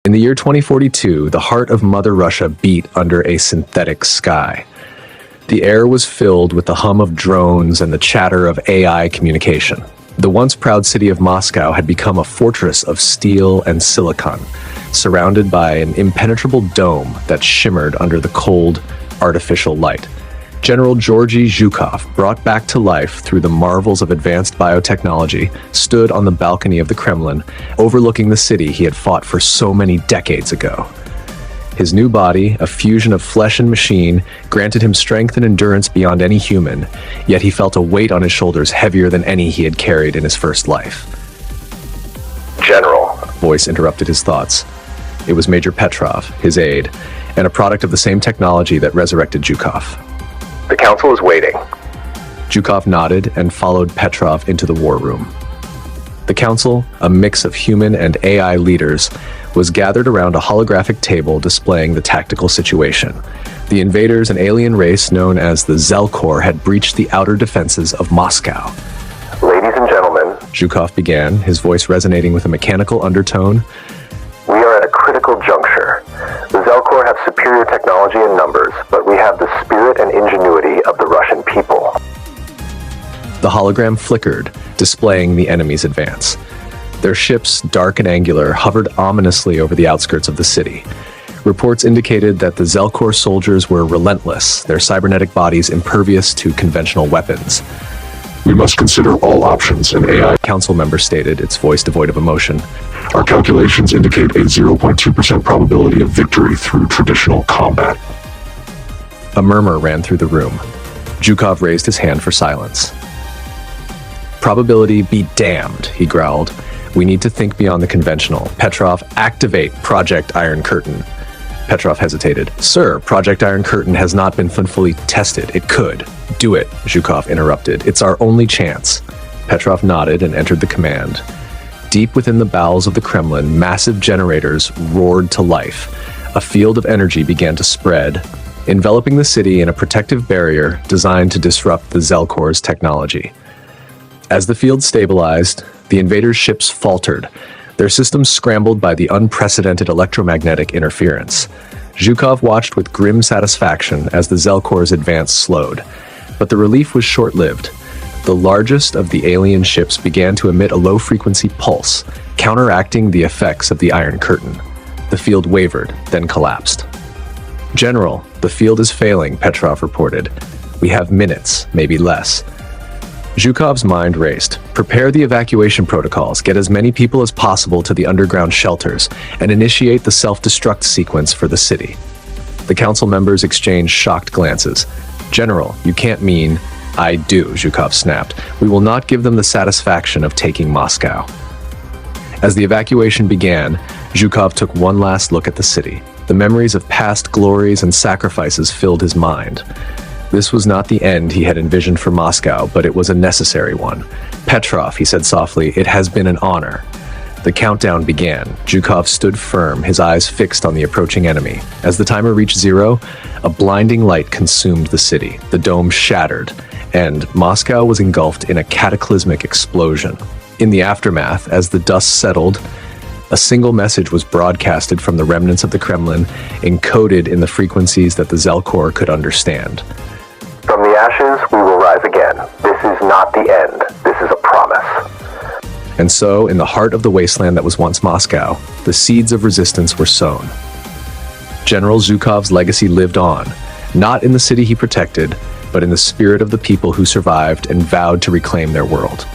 In the year 2042, the heart of Mother Russia beat under a synthetic sky. The air was filled with the hum of drones and the chatter of AI communication. The once proud city of Moscow had become a fortress of steel and silicon, surrounded by an impenetrable dome that shimmered under the cold, artificial light. General Georgy Zhukov, brought back to life through the marvels of advanced biotechnology, stood on the balcony of the Kremlin, overlooking the city he had fought for so many decades ago. His new body, a fusion of flesh and machine, granted him strength and endurance beyond any human, yet he felt a weight on his shoulders heavier than any he had carried in his first life. General, A voice interrupted his thoughts. It was Major Petrov, his aide, and a product of the same technology that resurrected Zhukov. the council is waiting. Zhukov nodded and followed Petrov into the war room. The council, a mix of human and AI leaders, was gathered around a holographic table displaying the tactical situation. The invaders, an alien race known as the Zelkor, had breached the outer defenses of Moscow. Ladies and gentlemen, Zhukov began, his voice resonating with a mechanical undertone. we are at a critical juncture. The Zelkor have superior technology in numbers, but we have the spirit and ingenuity of the Russian people. The hologram flickered, displaying the enemy's advance. Their ships, dark and angular, hovered ominously over the outskirts of the city. Reports indicated that the Zelkor soldiers were relentless, their cybernetic bodies impervious to conventional weapons. We must consider all options, an AI Council member stated, its voice devoid of emotion. Our calculations indicate a 0.2% probability of victory through traditional combat. A murmur ran through the room. Zhukov raised his hand for silence. Probability be damned, he growled. We need to think beyond the conventional. Petrov, activate Project Iron Curtain. Petrov hesitated. Sir, Project Iron Curtain has not been fully tested. It could. Do it, Zhukov interrupted. It's our only chance. Petrov nodded and entered the command. Deep within the bowels of the Kremlin, massive generators roared to life. A field of energy began to spread, enveloping the city in a protective barrier designed to disrupt the Zelkor's technology. As the field stabilized, the invaders' ships faltered, their systems scrambled by the unprecedented electromagnetic interference. Zhukov watched with grim satisfaction as the Zelkor's advance slowed. But the relief was short-lived. The largest of the alien ships began to emit a low-frequency pulse, counteracting the effects of the Iron Curtain. The field wavered, then collapsed. General, the field is failing, Petrov reported. We have minutes, maybe less. Zhukov's mind raced. Prepare the evacuation protocols, get as many people as possible to the underground shelters, and initiate the self-destruct sequence for the city. The council members exchanged shocked glances. General, you can't mean... I do, Zhukov snapped. We will not give them the satisfaction of taking Moscow. As the evacuation began, Zhukov took one last look at the city. The memories of past glories and sacrifices filled his mind. This was not the end he had envisioned for Moscow, but it was a necessary one. Petrov, he said softly, it has been an honor. The countdown began. Zhukov stood firm, his eyes fixed on the approaching enemy. As the timer reached 0, a blinding light consumed the city. The dome shattered, and Moscow was engulfed in a cataclysmic explosion. In the aftermath, as the dust settled, a single message was broadcasted from the remnants of the Kremlin, encoded in the frequencies that the Zelkor could understand. From the ashes, we will rise again. This is not the end. This is a promise. And so, in the heart of the wasteland that was once Moscow, the seeds of resistance were sown. General Zhukov's legacy lived on, not in the city he protected, but in the spirit of the people who survived and vowed to reclaim their world.